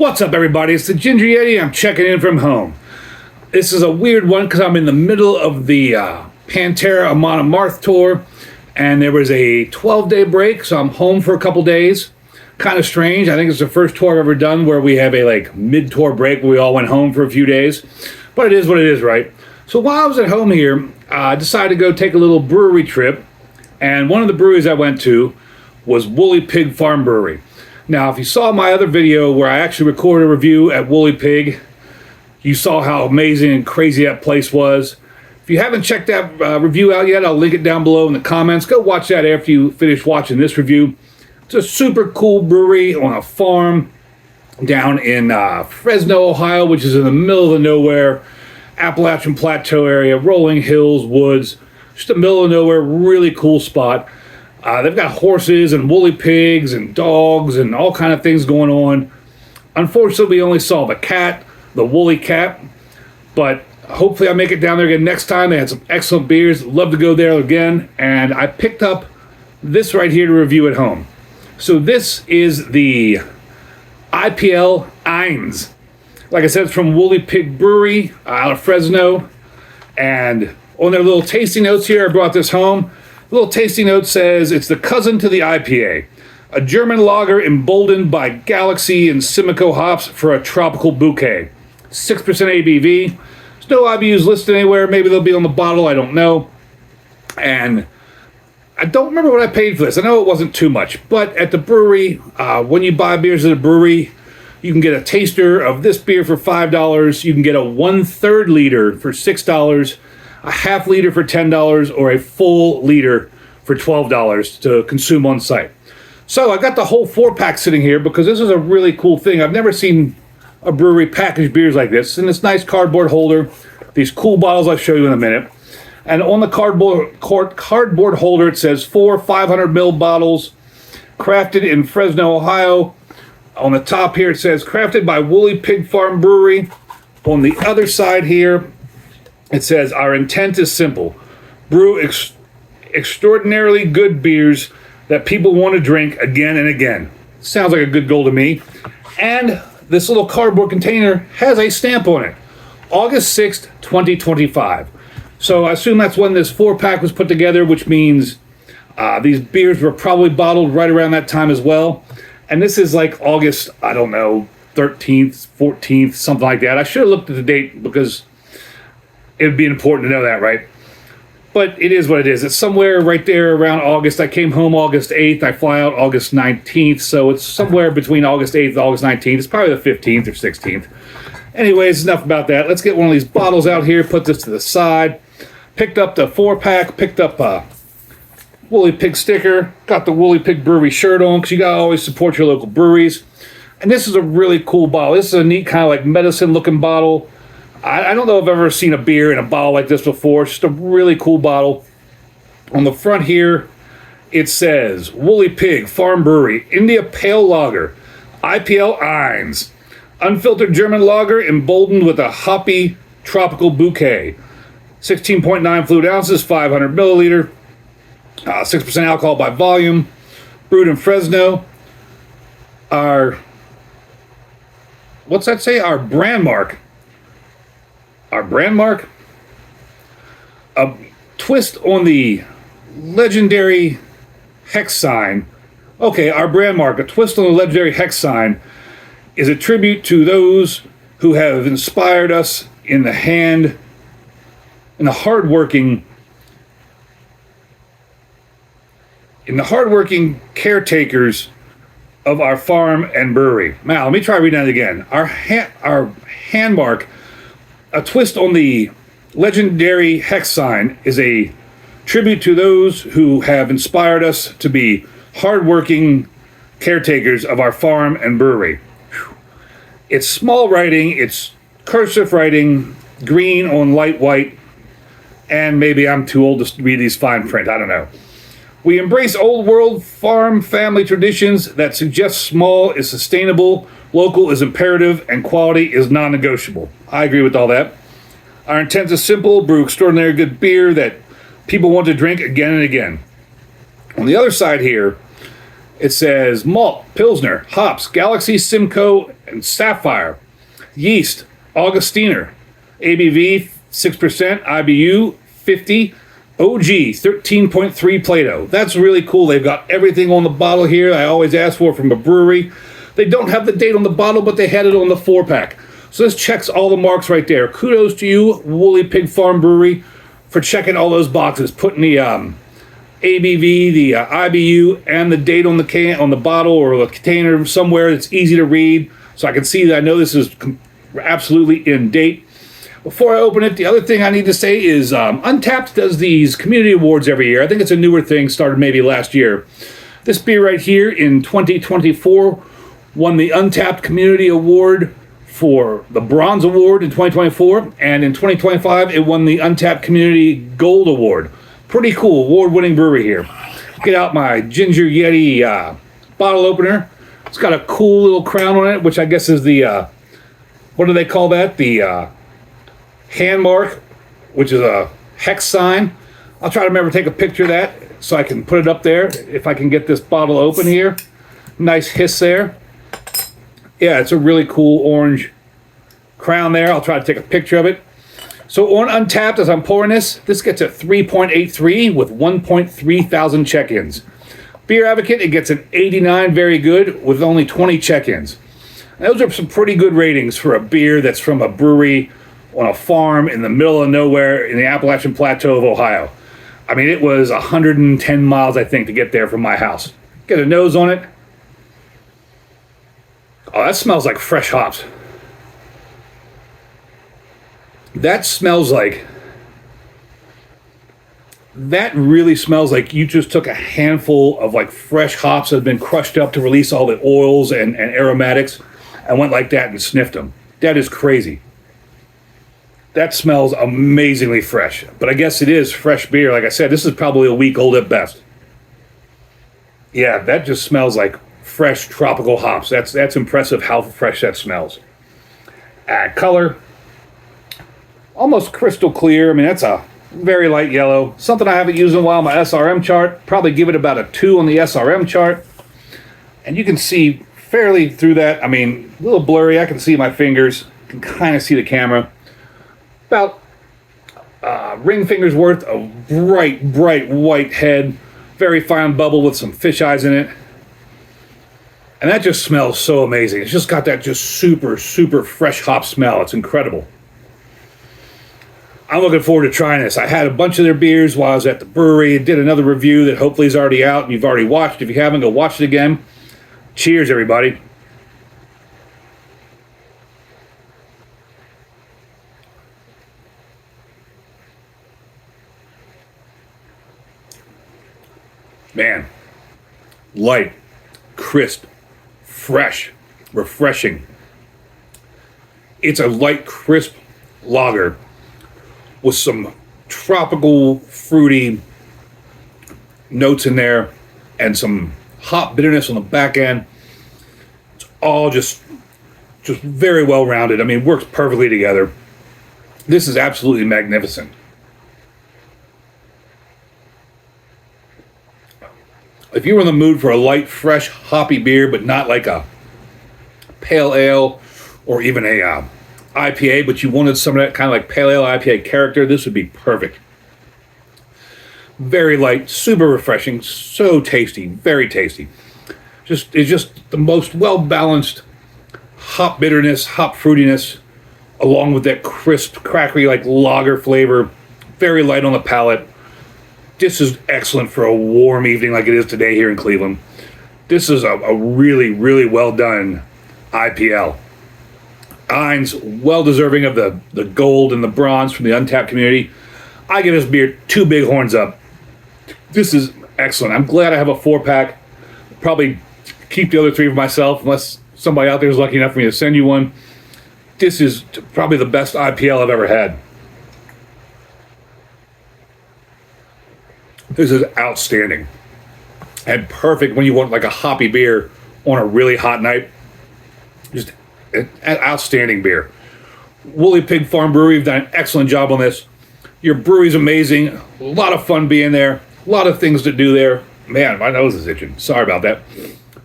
What's up, everybody? It's the Ginger Yeti. I'm checking in from home. This is a weird one because I'm in the middle of the Pantera Amon Amarth tour, and there was a 12-day break, so I'm home for a couple days. Kind of strange. I think it's the first tour I've ever done where we have a mid-tour break where we all went home for a few days. But it is what it is, right? So while I was at home here, I decided to go take a little brewery trip, and one of the breweries I went to was Wooly Pig Farm Brewery. Now, if you saw my other video where I actually recorded a review at Wooly Pig, you saw how amazing and crazy that place was. If you haven't checked that review out yet, I'll link it down below in the comments. Go watch that after you finish watching this review. It's a super cool brewery on a farm down in Fresno, Ohio, which is in the middle of the nowhere, Appalachian Plateau area, rolling hills, woods, just the middle of nowhere, really cool spot. They've got horses and woolly pigs and dogs and all kind of things going on. Unfortunately, we only saw the cat, the woolly cat, but hopefully I make it down there again next time. They had some excellent beers. Love to go there again. And I picked up this right here to review at home. So this is the IPL Eins. Like I said, it's from Wooly Pig Brewery out of Fresno. And on their little tasting notes here, I brought this home. The little tasting note says it's the cousin to the IPA. A German lager emboldened by Galaxy and Simcoe hops for a tropical bouquet. 6% ABV. There's no IBUs listed anywhere. Maybe they'll be on the bottle. I don't know. And I don't remember what I paid for this. I know it wasn't too much. But at the brewery, when you buy beers at a brewery, you can get a taster of this beer for $5. You can get a 1/3 liter for $6. A half liter for $10, or a full liter for $12 to consume on site. So I got the whole 4-pack sitting here because this is a really cool thing. I've never seen a brewery package beers like this. In this nice cardboard holder, these cool bottles I'll show you in a minute. And on the cardboard holder, it says 4 500 ml bottles, crafted in Fresno, Ohio. On the top here, it says crafted by Wooly Pig Farm Brewery. On the other side here, it says, our intent is simple. Brew extraordinarily good beers that people want to drink again and again. Sounds like a good goal to me. And this little cardboard container has a stamp on it. August 6th, 2025. So I assume that's when this 4-pack was put together, which means these beers were probably bottled right around that time as well. And this is like August, I don't know, 13th, 14th, something like that. I should have looked at the date because it would be important to know that, right? But it is what it is. It's somewhere right there around August. I came home August 8th. I fly out August 19th. So it's somewhere between August 8th and August 19th. It's probably the 15th or 16th. Anyways, enough about that. Let's get one of these bottles out here, put this to the side. Picked up the 4-pack, picked up a Wooly Pig sticker, got the Wooly Pig Brewery shirt on because you got to always support your local breweries. And this is a really cool bottle. This is a neat kind of like medicine-looking bottle. I don't know if I've ever seen a beer in a bottle like this before. It's just a really cool bottle. On the front here, it says, Wooly Pig Farm Brewery, India Pale Lager, IPL Eins. Unfiltered German lager emboldened with a hoppy tropical bouquet. 16.9 fluid ounces, 500 milliliter, 6% alcohol by volume. Brewed in Fresno. What's that say? Our brand mark. Our brand mark, a twist on the legendary hex sign. Okay, our brand mark, a twist on the legendary hex sign, is a tribute to those who have inspired us in the hardworking caretakers of our farm and brewery. Now, let me try reading that again. Our hand mark. A twist on the legendary hex sign is a tribute to those who have inspired us to be hardworking caretakers of our farm and brewery. It's small writing, it's cursive writing, green on light white, and maybe I'm too old to read these fine print, I don't know. We embrace old world farm family traditions that suggest small is sustainable, local is imperative, and quality is non-negotiable. I agree with all that. Our intent is simple, brew extraordinary good beer that people want to drink again and again. On the other side here, It says malt, Pilsner, hops, Galaxy, Simcoe, and Sapphire. Yeast, Augustiner. ABV, 6%, IBU, 50. OG, 13.3 Plato. That's really cool. They've got everything on the bottle here I always ask for from a brewery. They don't have the date on the bottle, but they had it on the 4-pack. So this checks all the marks right there. Kudos to you, Wooly Pig Farm Brewery, for checking all those boxes, putting the ABV, the IBU, and the date on the can, on the bottle or the container somewhere that's easy to read, so I can see that I know this is absolutely in date. Before I open it, the other thing I need to say is Untappd does these community awards every year. I think it's a newer thing, started maybe last year. This beer right here in 2024 won the Untappd Community Award for the Bronze Award in 2024, and in 2025 it won the Untappd Community Gold Award. Pretty cool, award-winning brewery here. Get out my Ginger Yeti bottle opener. It's got a cool little crown on it, which I guess is the, what do they call that? The hand mark, which is a hex sign. I'll try to remember to take a picture of that so I can put it up there if I can get this bottle open here. Nice hiss there. Yeah, it's a really cool orange crown there. I'll try to take a picture of it. So on Untappd, as I'm pouring this gets a 3.83 with 1.3 thousand check-ins. Beer Advocate, it gets an 89, very good, with only 20 check-ins. Those are some pretty good ratings for a beer that's from a brewery on a farm in the middle of nowhere in the Appalachian Plateau of Ohio. I mean, it was 110 miles, I think, to get there from my house. Get a nose on it. Oh, that smells like fresh hops. That smells like... That really smells like you just took a handful of like fresh hops that have been crushed up to release all the oils and aromatics and went like that and sniffed them. That is crazy. That smells amazingly fresh. But I guess it is fresh beer. Like I said, this is probably a week old at best. Yeah, that just smells like fresh tropical hops. That's impressive how fresh that smells. Color, almost crystal clear. I mean, that's a very light yellow. Something I haven't used in a while, my SRM chart. Probably give it about a 2 on the SRM chart. And you can see fairly through that. I mean, a little blurry. I can see my fingers. Can kind of see the camera. About ring fingers worth of bright white head. Very fine bubble with some fish eyes in it. And that just smells so amazing. It's just got that just super fresh hop smell. It's incredible. I'm looking forward to trying this. I had a bunch of their beers while I was at the brewery. I did another review that hopefully is already out and you've already watched. If you haven't, go watch it again. Cheers, everybody. Man, light, crisp, fresh, refreshing. It's a light, crisp lager with some tropical, fruity notes in there and some hop bitterness on the back end. It's all just very well rounded. I mean, it works perfectly together. This is absolutely magnificent. If you were in the mood for a light, fresh, hoppy beer, but not like a pale ale or even a IPA, but you wanted some of that kind of like pale ale IPA character, this would be perfect. Very light, super refreshing, so tasty, very tasty. It's just the most well-balanced hop bitterness, hop fruitiness, along with that crisp, crackery, like lager flavor. Very light on the palate. This is excellent for a warm evening like it is today here in Cleveland. This is a really well done IPL. Eins, well deserving of the gold and the bronze from the Untappd community. I give this beer 2 big horns up. This is excellent. I'm glad I have a 4-pack. Probably keep the other 3 for myself unless somebody out there is lucky enough for me to send you one. This is probably the best IPL I've ever had. This is outstanding and perfect when you want like a hoppy beer on a really hot night. Just an outstanding beer. Wooly Pig Farm Brewery have done an excellent job on this. Your brewery's amazing. A lot of fun being there. A lot of things to do there. Man, my nose is itching. Sorry about that.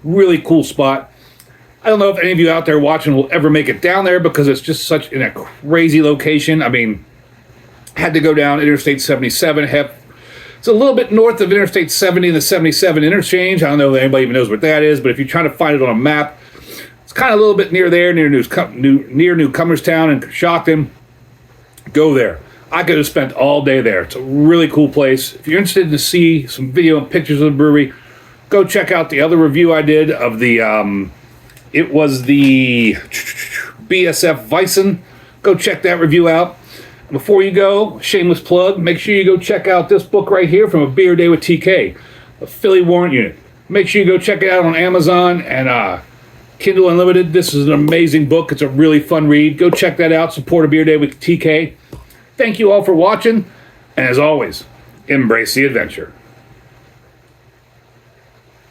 Really cool spot. I don't know if any of you out there watching will ever make it down there because it's just such in a crazy location. I mean, had to go down Interstate 77. It's a little bit north of Interstate 70 and the 77 interchange. I don't know if anybody even knows what that is, but if you're trying to find it on a map, it's kind of a little bit near there, near Newcomerstown and Coshocton. Go there. I could have spent all day there. It's a really cool place. If you're interested to see some video and pictures of the brewery, go check out the other review I did of the, it was the BSF Weissen. Go check that review out. Before you go, shameless plug, make sure you go check out this book right here from A Beer Day with TK, a Philly Warrant Unit. Make sure you go check it out on Amazon and Kindle Unlimited. This is an amazing book. It's a really fun read. Go check that out. Support A Beer Day with TK. Thank you all for watching. And as always, embrace the adventure.